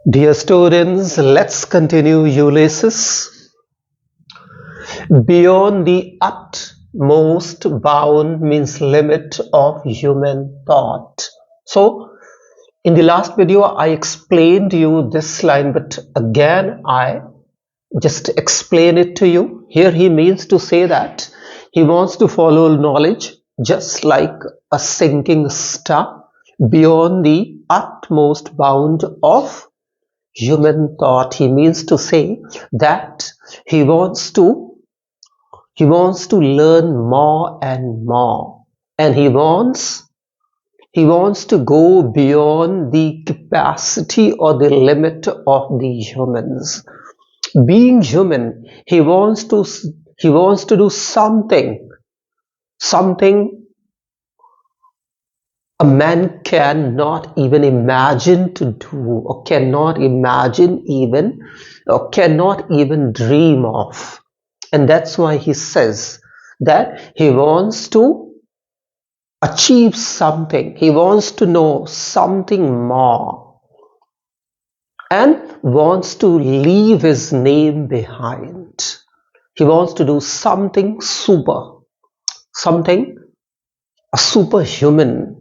Dear students, let's continue Ulysses. Beyond the utmost bound means limit of human thought. So, in the last video, I explained you this line, but again, I just explain it to you. Here he means to say that he wants to follow knowledge just like a sinking star beyond the utmost bound of human thought. He means to say that he wants to learn more and more, and he wants to go beyond the capacity or the limit of the humans. Being human, he wants to do something a man cannot even imagine to do, or cannot even dream of. And that's why he says that he wants to achieve something, he wants to know something more, and wants to leave his name behind. He wants to do something something a superhuman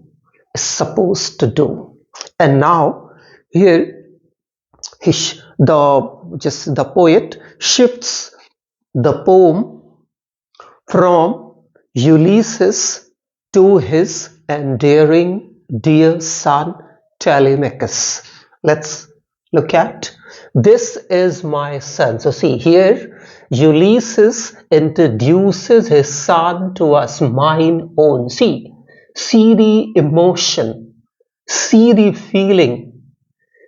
is supposed to do. And now here the poet shifts the poem from Ulysses to his endearing dear son Telemachus. Let's look at this is my son. So see here Ulysses introduces his son to us, mine own. See the emotion, see the feeling,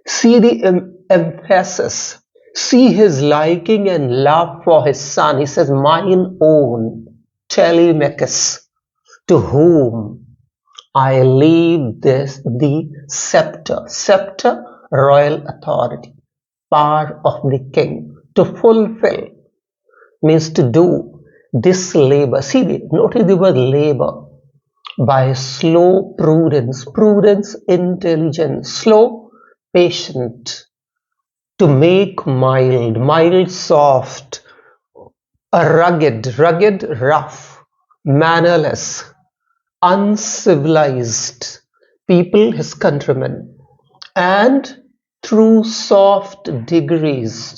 see the emphasis, see his liking and love for his son. He says, mine own Telemachus, to whom I leave the scepter, royal authority, power of the king, to fulfill, means to do this labor. See, notice the word labor. By slow prudence, intelligence, slow, patient, to make mild, soft, a rugged, rough, mannerless, uncivilized people, his countrymen, and through soft degrees,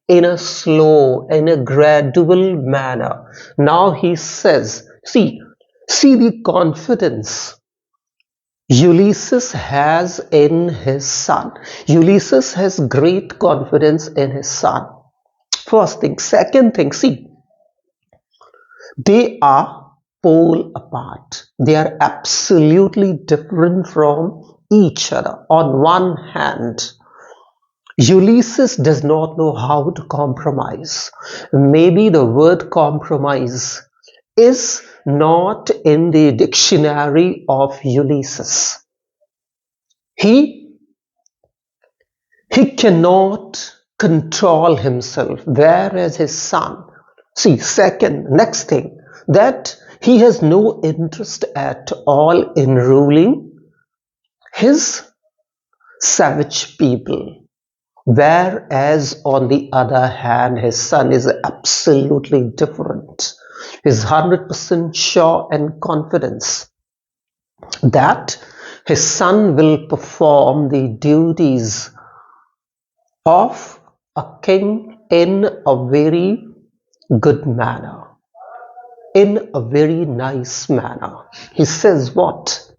in a gradual manner. Now he says, see the confidence Ulysses has in his son. Ulysses has great confidence in his son. First thing. Second thing, see, they are pole apart. They are absolutely different from each other. On one hand, Ulysses does not know how to compromise. Maybe the word compromise is not in the dictionary of Ulysses. He cannot control himself, whereas his son, see, next thing, that he has no interest at all in ruling his savage people, whereas on the other hand, his son is absolutely different. Is 100% sure and confidence that his son will perform the duties of a king in a very good manner, in a very nice manner. He says what?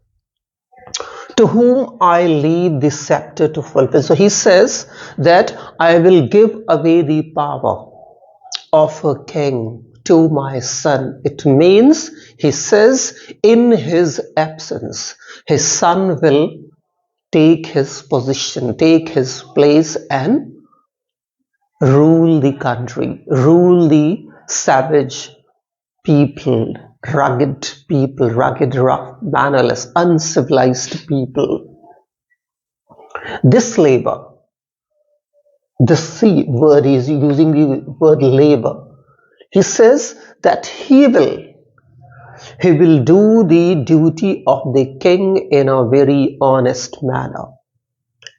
To whom I leave the scepter to fulfill. So he says that I will give away the power of a king to my son. It means, he says, in his absence, his son will take his position, take his place, and rule the country, rule the savage people, rugged, rough, mannerless, uncivilized people. This labor, the C word is using the word labor. He says that he will do the duty of the king in a very honest manner.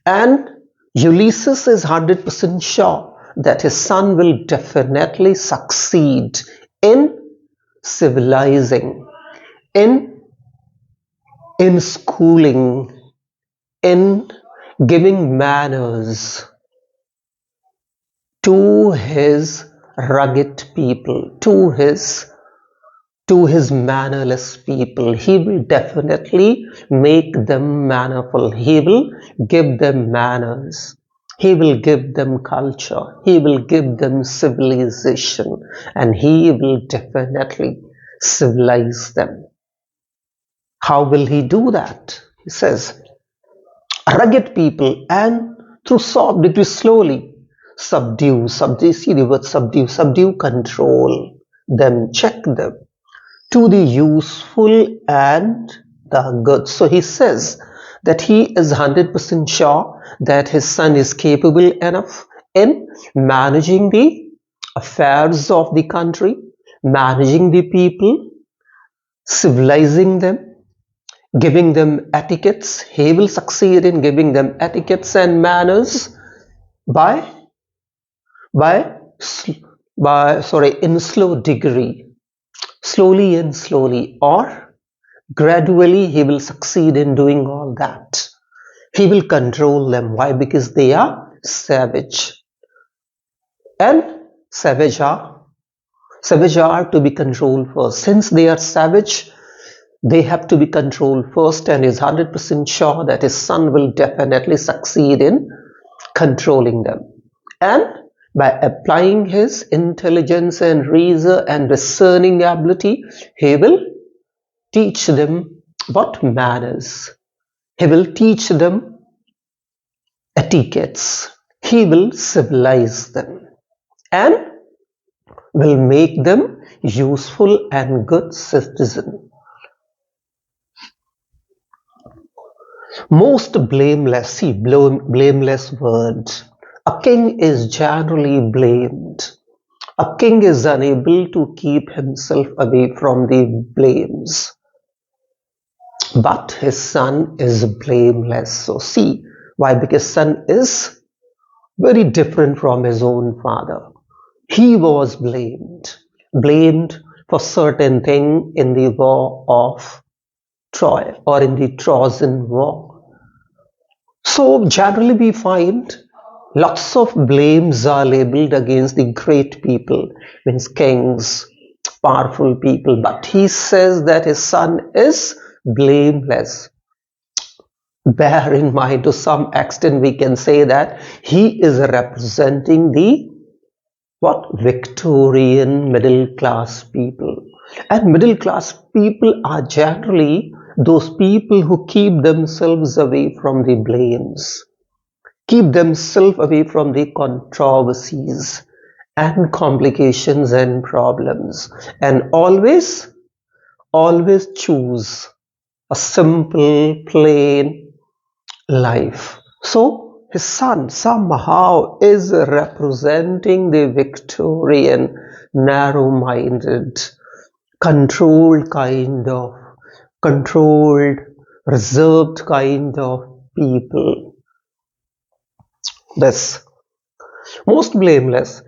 And Ulysses is 100% sure that his son will definitely succeed in civilizing, in schooling, in giving manners to his rugged people, to his mannerless people. He will definitely make them mannerful. He will give them manners. He will give them culture. He will give them civilization. And he will definitely civilize them. How will he do that? He says, rugged people, and through soft, slowly subdue, see the word subdue, control them, check them to the useful and the good. So he says that he is 100% sure that his son is capable enough in managing the affairs of the country, managing the people, civilizing them, giving them etiquettes. He will succeed in giving them etiquettes and manners by in slow degree, slowly and slowly, or gradually. He will succeed in doing all that. He will control them. Why? Because they are savage, and savage are to be controlled first. Since they are savage, they have to be controlled first, and is 100% sure that his son will definitely succeed in controlling them. And by applying his intelligence and reason and discerning ability, he will teach them what manners. He will teach them etiquettes. He will civilize them and will make them useful and good citizens. Most blameless, blameless words. A king is generally blamed. A king is unable to keep himself away from the blames. But his son is blameless. So see, why? Because son is very different from his own father. He was blamed for certain thing in the war of Troy or in the Trojan War. So generally we find lots of blames are labeled against the great people, means kings, powerful people, but he says that his son is blameless. Bear in mind, to some extent we can say that he is representing the Victorian middle class people. And middle class people are generally those people who keep themselves away from the blames, keep themselves away from the controversies and complications and problems, and always choose a simple, plain life. So his son somehow is representing the Victorian, narrow-minded, controlled, reserved kind of people. This most blameless.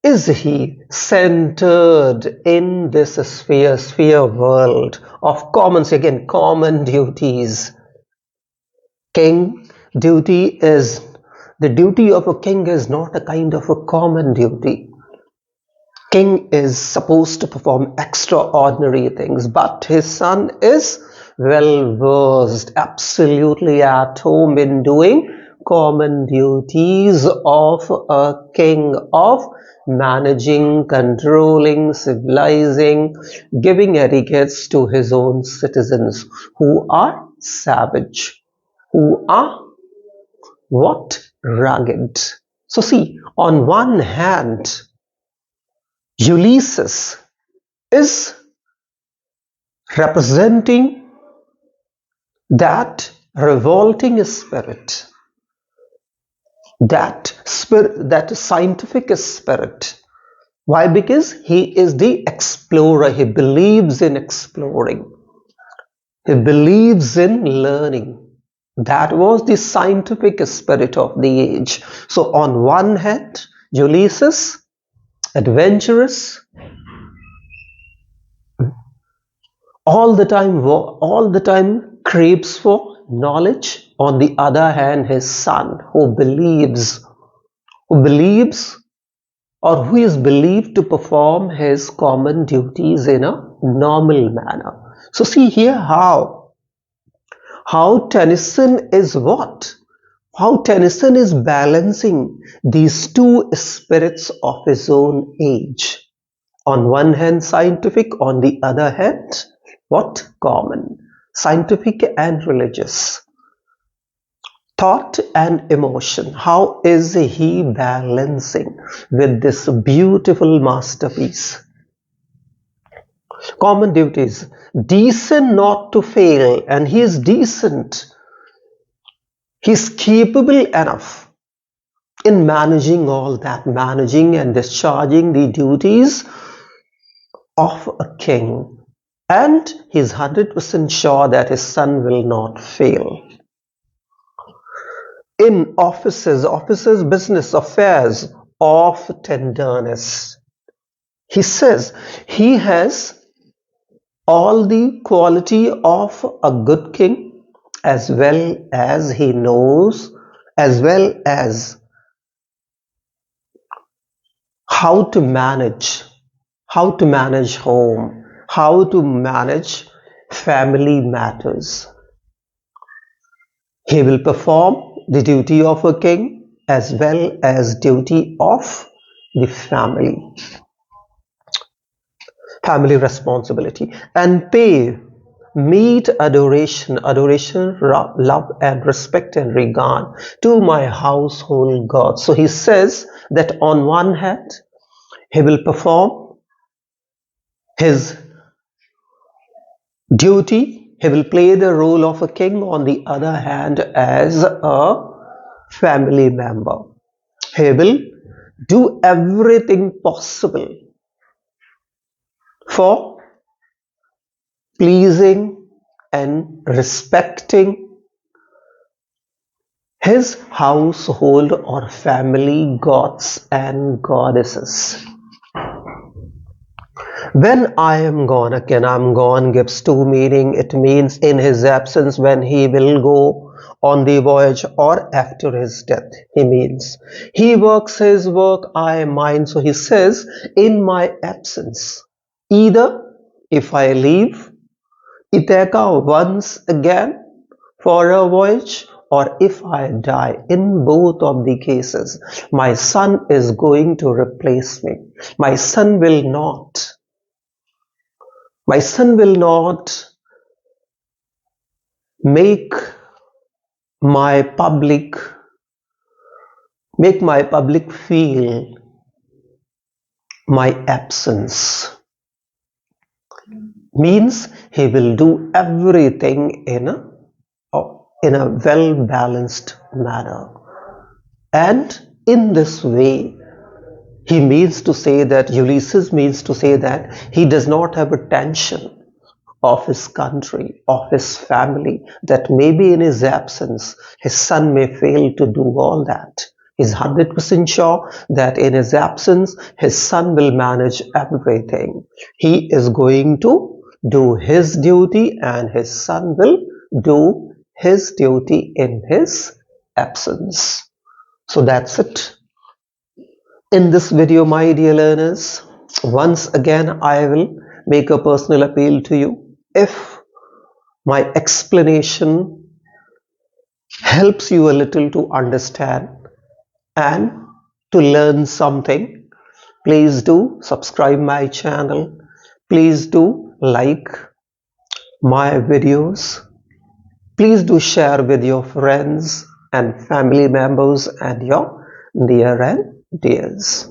Is he centered in this sphere world of common duties? The duty of a king is not a kind of a common duty. King is supposed to perform extraordinary things, but his son is well versed, absolutely at home in doing common duties of a king, of managing, controlling, civilizing, giving etiquettes to his own citizens who are savage, who are rugged. So see, on one hand, Ulysses is representing that revolting spirit, that scientific spirit. Why? Because he is the explorer. He believes in exploring. He believes in learning. That was the scientific spirit of the age. So on one hand, Ulysses, adventurous, all the time craves for knowledge. On the other hand, his son, who believes or who is believed to perform his common duties in a normal manner. So see here how Tennyson is what? How Tennyson is balancing these two spirits of his own age. On one hand scientific, on the other hand what? Common. Scientific and religious. Thought and emotion. How is he balancing with this beautiful masterpiece? Common duties. Decent not to fail, and he is decent. He is capable enough in managing all that, managing and discharging the duties of a king. And he is 100% sure that his son will not fail. In offices, business affairs of tenderness. He says he has all the quality of a good king, as well as he knows, as well as how to manage home, how to manage family matters. He will perform the duty of a king as well as duty of the family responsibility, and pay meet adoration, love and respect and regard to my household gods. So he says that on one hand he will perform his duty, he will play the role of a king, on the other hand as a family member. He will do everything possible for pleasing and respecting his household or family gods and goddesses. When I am gone, again I'm gone gives two meaning. It means in his absence, when he will go on the voyage, or after his death. He means he works his work, I mine. So he says in my absence, either if I leave Ithaca once again for a voyage, or if I die, in both of the cases my son is going to replace me. My son will not make my public feel my absence. Means he will do everything in a well balanced manner, and in this way he means to say that Ulysses means to say that he does not have a tension of his country, of his family, that maybe in his absence his son may fail to do all that. He's 100% sure that in his absence his son will manage everything. He is going to do his duty and his son will do his duty in his absence. So that's it. In this video, my dear learners, once again I will make a personal appeal to you. If my explanation helps you a little to understand and to learn something, please do subscribe my channel. Please do like my videos. Please do share with your friends and family members and your near and dears.